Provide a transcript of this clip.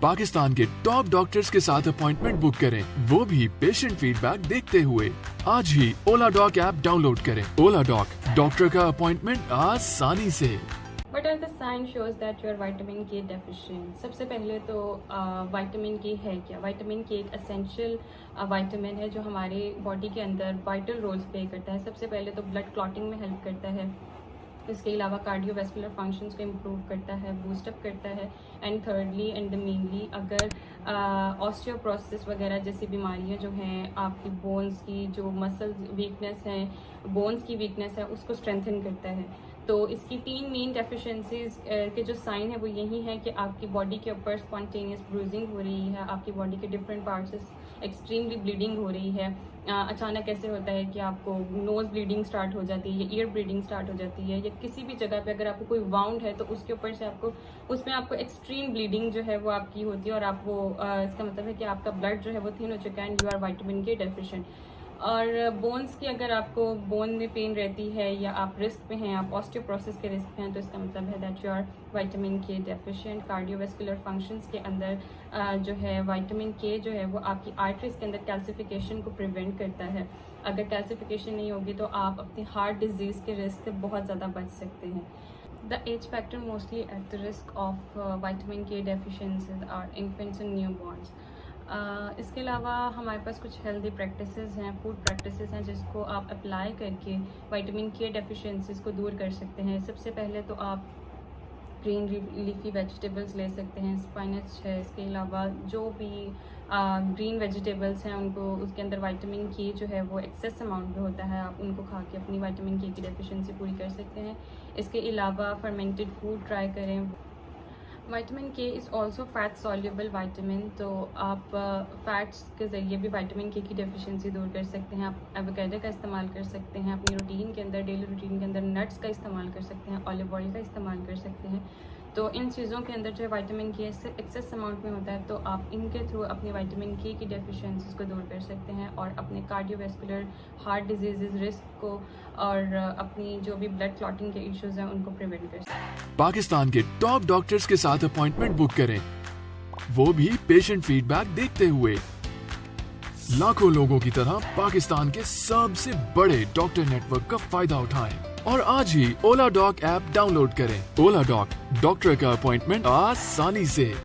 पाकिस्तान के top doctors के साथ अपॉइंटमेंट बुक करें, वो भी पेशेंट फीडबैक देखते हुए। आज ही ओला डॉक ऐप डाउनलोड करें। ओला डॉक, डॉक्टर का अपॉइंटमेंट आसानी से। What are the signs shows that you are vitamin K deficient? सबसे पहले तो विटामिन के है क्या? विटामिन के एक एसेंशियल विटामिन है जो हमारे बॉडी के अंदर वाइटल रोल्स प्ले करता है। सबसे पहले तो ब्लड क्लॉटिंग में हेल्प करता है। इसके अलावा कार्डियोवैस्कुलर फंक्शंस को इम्प्रूव करता है, बूस्टअप करता है। एंड थर्डली एंड मेनली अगर ऑस्टियोपोरोसिस वगैरह जैसी बीमारियां जो हैं, आपकी बोन्स की जो मसल वीकनेस है, बोन्स की वीकनेस है, उसको स्ट्रेंथन करता है। तो इसकी 3 मेन डेफिशिएंसीज के जो साइन है वो यही है कि आपकी बॉडी के ऊपर स्पॉन्टेनियस ब्रूजिंग हो रही है, आपकी बॉडी के डिफरेंट पार्ट्स से एक्सट्रीमली ब्लीडिंग हो रही है। अचानक ऐसे होता है कि आपको नोज़ ब्लीडिंग स्टार्ट हो जाती है या ईयर ब्लीडिंग स्टार्ट हो जाती है, या किसी भी जगह पे अगर आपको कोई वाउंड है तो उसके ऊपर से उसमें आपको एक्सट्रीम ब्लीडिंग जो है वो आपकी होती है, और आप वो इसका मतलब है कि आपका ब्लड जो है वो थिन हो चुका है एंड यू आर विटामिन के डेफिशिएंट। और बोन्स की अगर आपको बोन में पेन रहती है या आप रिस्क पे हैं, आप ऑस्टियोपोरोसिस के रिस्क पे हैं, तो इसका मतलब है दैट यू आर विटामिन के डेफिशिएंट। कार्डियोवैस्कुलर फंक्शंस के अंदर जो है विटामिन के जो है वो आपकी आर्टरीज के अंदर कैल्सिफिकेशन को प्रिवेंट करता है। अगर कैल्सिफिकेशन नहीं होगी तो आप अपनी हार्ट डिजीज़ के रिस्क से बहुत ज़्यादा बच सकते हैं। The age factor mostly at the risk of vitamin K deficiencies are infants and newborns. इसके अलावा हमारे पास कुछ हेल्दी प्रैक्टिसेस हैं, फूड प्रैक्टिसेस हैं जिसको आप अप्लाई करके विटामिन के डेफिशिएंसीज को दूर कर सकते हैं। सबसे पहले तो आप ग्रीन लीफी वेजिटेबल्स ले सकते हैं, स्पाइनच है। इसके अलावा जो भी ग्रीन वेजिटेबल्स हैं उनको उसके अंदर विटामिन के जो है वो एक्सेस अमाउंट में होता है, आप उनको खा के अपनी विटामिन के की डेफिशिएंसी पूरी कर सकते हैं। इसके अलावा फर्मेंटेड फूड ट्राई करें। विटामिन के is also fat soluble vitamin, तो आप फैट्स के ज़रिए भी विटामिन के की डेफिशिएंसी दूर कर सकते हैं। आप एवोकाडो का इस्तेमाल कर सकते हैं अपनी रूटीन के अंदर, डेली रूटीन के अंदर नट्स का इस्तेमाल कर सकते हैं, ऑलिव ऑयल का इस्तेमाल कर सकते हैं। तो इन चीज़ों के अंदर जो है विटामिन के एक्सेस अमाउंट में होता है, तो आप इनके थ्रू अपनी विटामिन के की डेफिशिएंसीज को दूर कर सकते हैं और अपने कार्डियोवैस्कुलर हार्ट डिजीज़ रिस्क को और अपनी जो भी ब्लड क्लॉटिंग के इश्यूज़ हैं उनको प्रिवेंट कर सकते हैं। पाकिस्तान के टॉप डॉक्टर्स के साथ अपॉइंटमेंट बुक करें, वो भी पेशेंट फीडबैक देखते हुए। लाखों लोगों की तरह पाकिस्तान के सबसे बड़े डॉक्टर नेटवर्क का फायदा उठाएं और आज ही ओला डॉक ऐप डाउनलोड करें। ओला डॉक, डॉक्टर का अपॉइंटमेंट आसानी से।